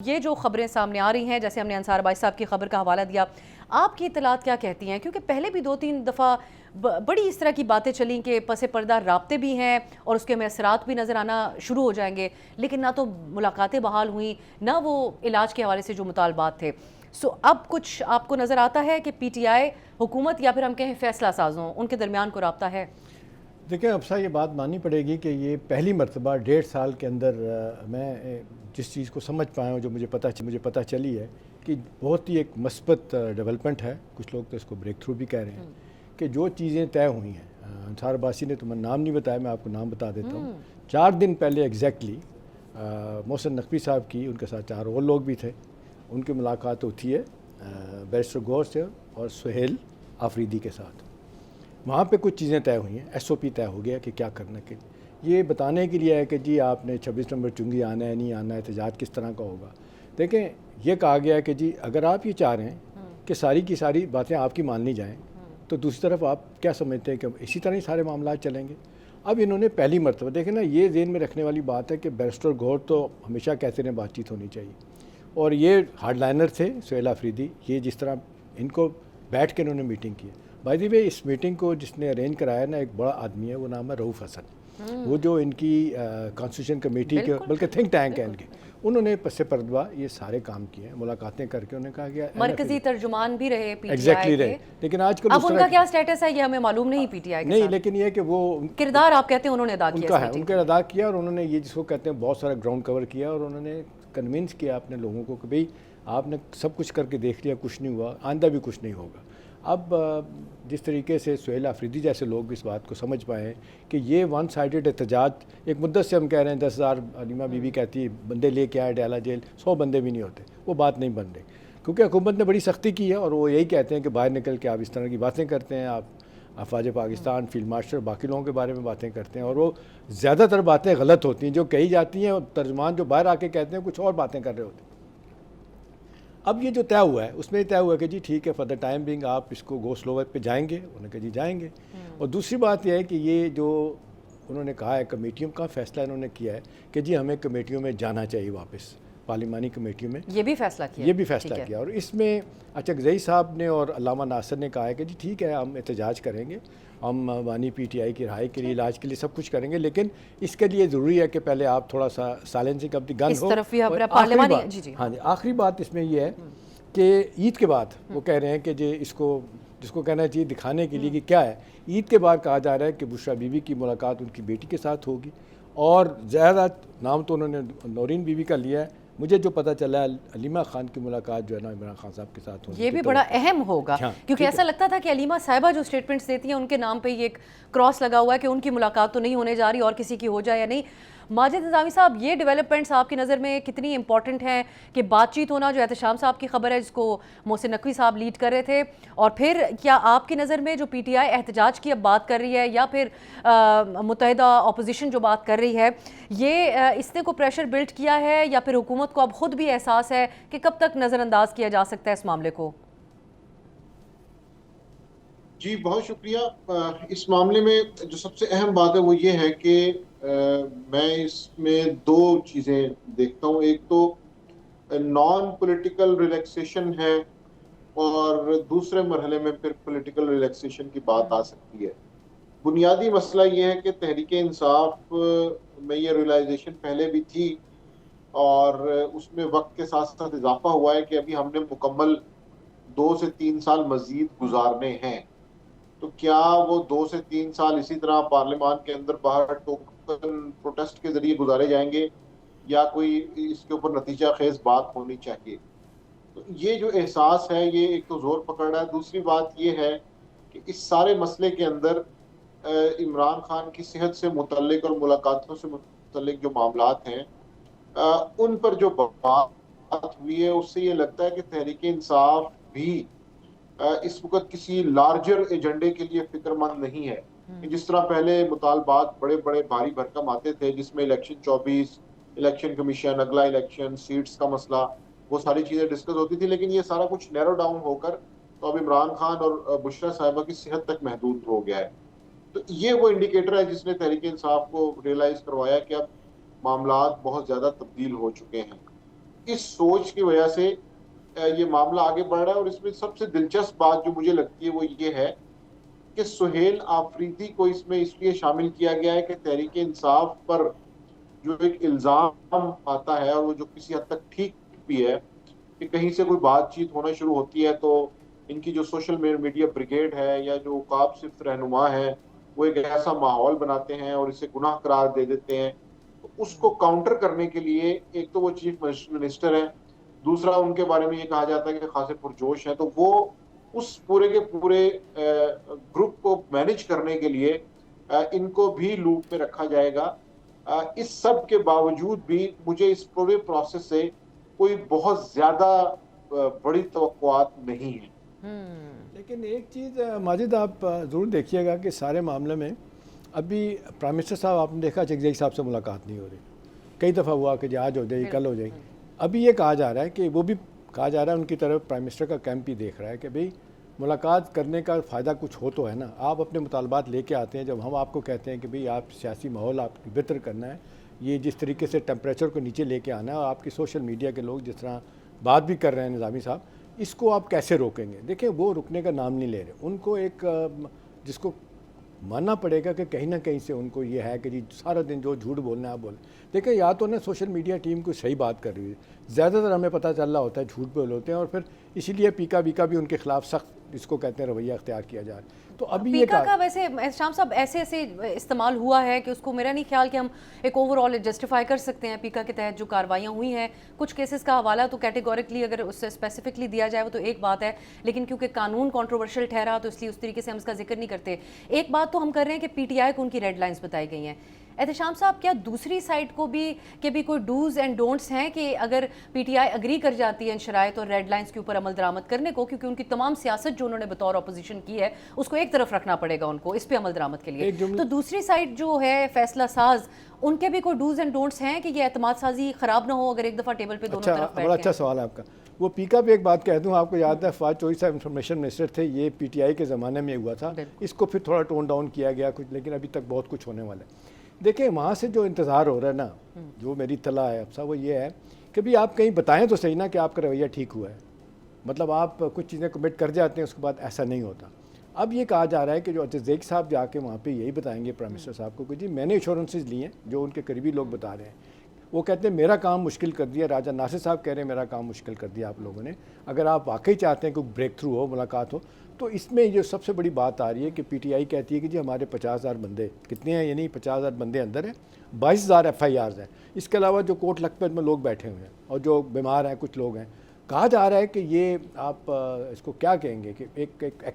ये जो खबरें सामने आ रही हैं, जैसे हमने अंसार भाई साहब की खबर का हवाला दिया, आपकी इतलात क्या कहती हैं? क्योंकि पहले भी 2-3 दफ़ा बड़ी इस तरह की बातें चली कि पसे पर्दा राब्ते भी हैं और उसके में असरात भी नज़र आना शुरू हो जाएंगे, लेकिन ना तो मुलाकातें बहाल हुई, ना वो इलाज के हवाले से जो मुतालबात थे। सो अब कुछ आपको नज़र आता है कि PTI हुकूमत या फिर हम कहें फैसला साजों उनके दरमियान को राब्ता है? देखिए, अब सा ये बात माननी पड़ेगी कि ये पहली मरतबा 1.5 साल के अंदर मैं जिस चीज़ को समझ पाया हूँ, जो मुझे पता चली है कि बहुत ही एक मस्बत डेवलपमेंट है। कुछ लोग तो इसको ब्रेक थ्रू भी कह रहे हैं कि जो चीज़ें तय हुई हैं। अंसार अब्बासी ने तुम्हें नाम नहीं बताया, मैं आपको नाम बता देता हूँ। 4 दिन पहले एग्जैक्टली मोहसिन नकवी साहब की, उनके साथ 4 और लोग भी थे, उनकी मुलाकात होती है बैरिस्टर गौर से और सुहेल आफरीदी के साथ। वहाँ पे कुछ चीज़ें तय हुई हैं, SOP तय हो गया कि क्या करने के लिए। ये बताने के लिए है कि जी आपने 26 नंबर चुंगी आना है, नहीं आना है, एहतजाज किस तरह का होगा। देखें, ये कहा गया है कि जी अगर आप ये चाह रहे हैं कि सारी की सारी बातें आपकी मान ली जाएँ, तो दूसरी तरफ आप क्या समझते हैं कि इसी तरह ही सारे मामला चलेंगे। अब इन्होंने पहली मरतबा, देखें ना, ये ज़हन में रखने वाली बात है कि बैरिस्टर गौर तो हमेशा कहते रहे बातचीत होनी चाहिए, और ये हार्डलाइनर थे सुहेल आफरीदी। ये जिस तरह इनको बैठ के इन्होंने मीटिंग की, बाय द वे इस मीटिंग को जिसने अरेंज कराया ना, एक बड़ा आदमी है, वो नाम है रऊफ़ हसन। वो जो इनकी कॉन्स्टिट्यूशन कमेटी के, बल्कि थिंक टैंक है इनके, उन्होंने पसे पर्दा ये सारे काम किए हैं, मुलाकातें करके उन्होंने कहा गया मरकजी तर्जुमान भी रहे PTI एग्जैक्टली के। रहे, लेकिन आजकल अब उनका क्या स्टेटस है ये हमें मालूम नहीं PTI के नहीं, साथ। लेकिन ये है कि वो किरदार आप कहते हैं उन्होंने अदा किया उनका है, उनका अदा किया, और उन्होंने ये जिसको कहते हैं बहुत सारा ग्राउंड कवर किया, और उन्होंने कन्विंस किया अपने लोगों को कि भाई आपने सब कुछ करके देख लिया, कुछ नहीं हुआ, आइंदा भी कुछ नहीं होगा। अब जिस तरीके से सुहेल आफरीदी जैसे लोग इस बात को समझ पाए हैं कि ये वन साइडेड एहतजाज, एक मुद्दत से हम कह रहे हैं 10,000, अलीमा बीबी कहती है बंदे लेके आए डाला जेल, 100 बंदे भी नहीं होते, वो बात नहीं बन रही, क्योंकि हुकूमत ने बड़ी सख्ती की है। और वो यही कहते हैं कि बाहर निकल के आप इस तरह की बातें करते हैं, आप अफवाज पाकिस्तान, फील्ड मार्शल, बाकी लोगों के बारे में बातें करते हैं, और वो ज़्यादातर बातें गलत होती हैं जो कही जाती हैं, और तर्जमान जो बाहर आके कहते हैं कुछ और बातें कर रहे होते हैं। अब ये जो तय हुआ है उसमें तय हुआ है कि जी ठीक है, फॉर द टाइम बिंग आप इसको गो स्लोवर पे जाएंगे, उन्होंने कहा जी जाएंगे। और दूसरी बात यह है कि ये जो उन्होंने कहा है, कमेटियों का फैसला इन्होंने किया है कि जी हमें कमेटियों में जाना चाहिए वापस, पार्लिमानी कमेटियों में। ये भी फैसला किया, ये भी फैसला किया। और इसमें अचकज़ई साहब ने और अल्लामा नासिर ने कहा है कि जी ठीक है, हम एहतजाज करेंगे, हम वानी PTI की रिहाई के लिए, इलाज के लिए सब कुछ करेंगे, लेकिन इसके लिए ज़रूरी है कि पहले आप थोड़ा सा साइलेंसिंग ऑफ द गन हो। और आखिरी बात इसमें यह है कि ईद के बाद वो कह रहे हैं कि जी इसको जिसको कहना चाहिए दिखाने के लिए कि क्या है, ईद के बाद कहा जा रहा है कि बुशरा बीबी की मुलाकात उनकी बेटी के साथ होगी, और ज़्यादा नाम तो उन्होंने नौरीन बीबी का लिया है। मुझे जो पता चला है अलीमा खान की मुलाकात जो है ना इमरान खान साहब के साथ होगी, ये भी बड़ा अहम होगा। हाँ, क्योंकि ऐसा लगता था कि अलीमा साहिबा जो स्टेटमेंट्स देती हैं उनके नाम पे ये एक क्रॉस लगा हुआ है कि उनकी मुलाकात तो नहीं होने जा रही, और किसी की हो जाए या नहीं। माजिद निज़ामी साहब, ये डेवलपमेंट्स आपकी नज़र में कितनी इंपॉर्टेंट हैं कि बातचीत होना, जो एहतशाम साहब की खबर है जिसको मोहसिन नकवी साहब लीड कर रहे थे, और फिर क्या आपकी नज़र में जो PTI एहतजाज की अब बात कर रही है, या फिर मुत्तहिदा अपोजिशन जो बात कर रही है, ये इसने को प्रेशर बिल्ड किया है, या फिर हुकूमत को अब खुद भी एहसास है कि कब तक नज़रअंदाज किया जा सकता है इस मामले को? जी बहुत शुक्रिया। इस मामले में जो सबसे अहम बात है वो ये है कि मैं इसमें 2 चीज़ें देखता हूँ। एक तो नॉन पॉलिटिकल रिलैक्सेशन है, और दूसरे मरहले में फिर पॉलिटिकल रिलैक्सेशन की बात आ सकती है। बुनियादी मसला ये है कि तहरीक इंसाफ में ये रियलाइजेशन पहले भी थी, और उसमें वक्त के साथ साथ इजाफा हुआ है कि अभी हमने मुकम्मल 2 से 3 साल मजीद गुजारने हैं। तो क्या वो 2 से 3 साल इसी तरह पार्लियामान के अंदर बाहर टोकन प्रोटेस्ट के जरिए गुजारे जाएंगे, या कोई इसके ऊपर नतीजा खेज बात होनी चाहिए? तो ये जो एहसास है ये एक तो जोर पकड़ रहा है। दूसरी बात ये है कि इस सारे मसले के अंदर इमरान खान की सेहत से मुतल्लिक और मुलाकातों से मुतल्लिक जो मामलात हैं, उन पर जो बात हुई है उससे ये लगता है कि तहरीक इंसाफ भी इस वक्त किसी लार्जर एजेंडे के लिए फिक्रमंद नहीं है। जिस तरह पहले मुतालबात बड़े बड़े भारी भरकम आते थे, जिसमें इलेक्शन 24, इलेक्शन कमीशन, अगला इलेक्शन, सीट्स का मसला, वो सारी चीजें डिस्कस होती थी, लेकिन ये सारा कुछ नैरो डाउन होकर तो अब इमरान खान और बुशरा साहिबा की सेहत तक महदूद हो गया है। तो ये वो इंडिकेटर है जिसने तहरीक इंसाफ को रियलाइज करवाया कि अब मामलात बहुत ज्यादा तब्दील हो चुके हैं। इस सोच की वजह से ये मामला आगे बढ़ रहा है। और इसमें सबसे दिलचस्प बात जो मुझे लगती है वो ये है कि सुहेल आफरीदी को इसमें इसलिए शामिल किया गया है कि तहरीक इंसाफ पर जो एक इल्ज़ाम आता है, और वो जो किसी हद तक ठीक भी है, कि कहीं से कोई बातचीत होना शुरू होती है तो इनकी जो सोशल मीडिया ब्रिगेड है या जो उकाब सिफ्त रहनुमा है वो एक ऐसा माहौल बनाते हैं और इसे गुनाह करार दे देते हैं। तो उसको काउंटर करने के लिए एक तो वो चीफ मिनिस्टर है, दूसरा उनके बारे में ये कहा जाता है कि खासे पुरजोश है, तो वो उस पूरे के पूरे ग्रुप को मैनेज करने के लिए इनको भी लूप में रखा जाएगा। इस सब के बावजूद भी मुझे इस पूरे प्रोसेस से कोई बहुत ज्यादा बड़ी तवक्कुआत नहीं है। लेकिन एक चीज़ माजिद आप ज़रूर देखिएगा कि सारे मामले में अभी प्राइम मिनिस्टर साहब आपने देखा जगजेक साहब से मुलाकात नहीं हो रही। कई दफ़ा हुआ कि आज हो जाएगी, कल हो जाएगी। अभी ये कहा जा रहा है कि वो भी कहा जा रहा है उनकी तरफ प्राइम मिनिस्टर का कैंप भी देख रहा है कि भाई मुलाकात करने का फ़ायदा कुछ हो तो है ना, आप अपने मुतालबात लेके आते हैं। जब हम आपको कहते हैं कि भाई आप सियासी माहौल आपकी बेहतर करना है, ये जिस तरीके से टेम्परेचर को नीचे लेके आना है, और आपकी सोशल मीडिया के लोग जिस तरह बात भी कर रहे हैं निज़ामी साहब, इसको आप कैसे रोकेंगे? देखिए वो रुकने का नाम नहीं ले रहे। उनको एक जिसको मानना पड़ेगा कि कहीं ना कहीं से उनको ये है कि जी सारा दिन जो झूठ बोलना है आप बोलें। देखिए या तो ना सोशल मीडिया टीम कोई सही बात कर रही है, ज़्यादातर हमें पता चल रहा होता है झूठ बोल होते हैं, और फिर इसीलिए पीका बीका भी उनके खिलाफ सख्त इसको कहते हैं रवैया अख्तियार किया जा रहा है। तो अभी ये पीका का वैसे शाम साहब ऐसे ऐसे इस्तेमाल हुआ है कि उसको मेरा नहीं ख्याल कि हम एक ओवरऑल जस्टिफाई कर सकते हैं। पीका के तहत जो कार्रवाइयाँ हुई हैं, कुछ केसेस का हवाला तो कैटेगोरिकली अगर उससे स्पेसिफिकली दिया जाए वो तो एक बात है, लेकिन क्योंकि कानून कंट्रोवर्शियल ठहरा तो इसलिए उस तरीके से हम इसका जिक्र नहीं करते। एक बात तो हम कर रहे हैं कि पीटीआई को उनकी रेड लाइंस बताई गई हैं। एहतशाम साहब, क्या दूसरी साइड को भी कोई डूज एंड डोंट्स हैं कि अगर पीटीआई अग्री कर जाती है इन शराइत और रेड लाइंस के ऊपर अमल दरामद करने को, क्योंकि उनकी तमाम सियासत जो उन्होंने बतौर अपोजिशन की है उसको एक तरफ रखना पड़ेगा उनको इस पे अमल दरामद के लिए, तो दूसरी साइड जो है फैसला साज, उनके भी कोई डूज एंड डोंट्स हैं कि ये एतमाद साजी खराब ना हो अगर एक दफ़ा टेबल पे दोनों तरफ बैठ बड़ा अच्छा सवाल है आपका। वो पीका पे एक बात कह दूं, आपको याद है फवाद चौधरी साहब इंफॉर्मेशन मिनिस्टर थे, ये पीटीआई के ज़माने में हुआ था, इसको फिर थोड़ा टोन डाउन किया गया कुछ, लेकिन अभी तक बहुत कुछ होने वाला है। देखिए वहाँ से जो इंतज़ार हो रहा है ना, जो मेरी तला है अब साहब, वो ये है कि भाई आप कहीं बताएं तो सही ना कि आपका रवैया ठीक हुआ है। मतलब आप कुछ चीज़ें कमिट कर जाते हैं, उसके बाद ऐसा नहीं होता। अब ये कहा जा रहा है कि जो जगजेक साहब जाके वहाँ पे यही बताएंगे प्राइम मिनिस्टर साहब को कि जी मैंने इंश्योरेंसेस लिए हैं, जो उनके करीबी लोग बता रहे हैं। वो कहते हैं मेरा काम मुश्किल कर दिया, राजा नासिर साहब कह रहे हैं मेरा काम मुश्किल कर दिया आप लोगों ने। अगर आप वाकई चाहते हैं कि ब्रेक थ्रू हो, मुलाकात हो, तो इसमें जो सबसे बड़ी बात आ रही है कि पीटीआई कहती है कि जी हमारे 50,000 बंदे कितने हैं, यानी 50,000 बंदे अंदर हैं, 22,000 FIRs हैं, इसके अलावा जो कोट लखपत में लोग बैठे हुए हैं और जो बीमार हैं कुछ लोग हैं। कहा जा रहा है कि ये आप इसको क्या कहेंगे कि एक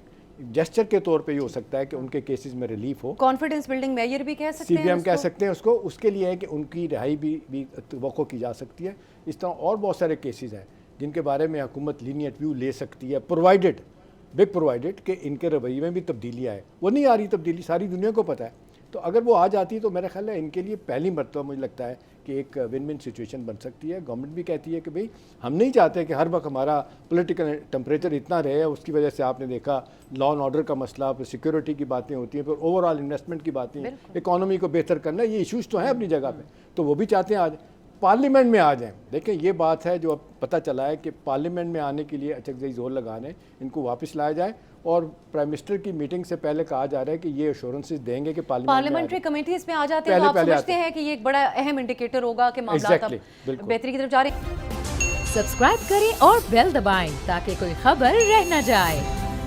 जेस्चर के तौर पे ये हो सकता है कि उनके केसेस में रिलीफ हो, कॉन्फिडेंस बिल्डिंग मेजर भी कह सकते हैं, CBM कह सकते हैं उसको। उसके लिए है कि उनकी रिहाई भी तवक्को की जा सकती है। इस तरह और बहुत सारे केसेस हैं जिनके बारे में हुकूमत लीनियंट व्यू ले सकती है, प्रोवाइडेड कि इनके रवैये में भी तब्दीली आए। वो नहीं आ रही तब्दीली, सारी दुनिया को पता है। तो अगर वो आ जाती तो मेरा ख्याल है इनके लिए पहली मरतबा मुझे लगता है कि एक विन विन सिचुएशन बन सकती है। गवर्नमेंट भी कहती है कि भाई हम नहीं चाहते कि हर वक्त हमारा पॉलिटिकल टेम्परेचर इतना रहे, उसकी वजह से आपने देखा लॉ एंड ऑर्डर का मसला, फिर सिक्योरिटी की बातें होती हैं, फिर ओवरऑल इन्वेस्टमेंट की बातें, इकॉनमी को बेहतर करना, ये इशूज़ तो हैं अपनी जगह पे। तो वो भी चाहते हैं आज पार्लियामेंट में आ जाएं। देखिए ये बात है जो अब पता चला है कि पार्लियामेंट में आने के लिए अचकजई जोर लगा रहे हैं, इनको वापस लाया जाए। और प्राइम मिनिस्टर की मीटिंग से पहले कहा जा रहा है कि ये एश्योरेंसेस देंगे कि पार्लियामेंट्री कमेटीज में आ जाते हैं, तो आप समझते हैं कि ये एक बड़ा अहम इंडिकेटर होगा कि मामला अब बेहतरी की तरफ जा रहे हैं। सब्सक्राइब करें और बेल दबाएं ताकि कोई खबर रह न जाए।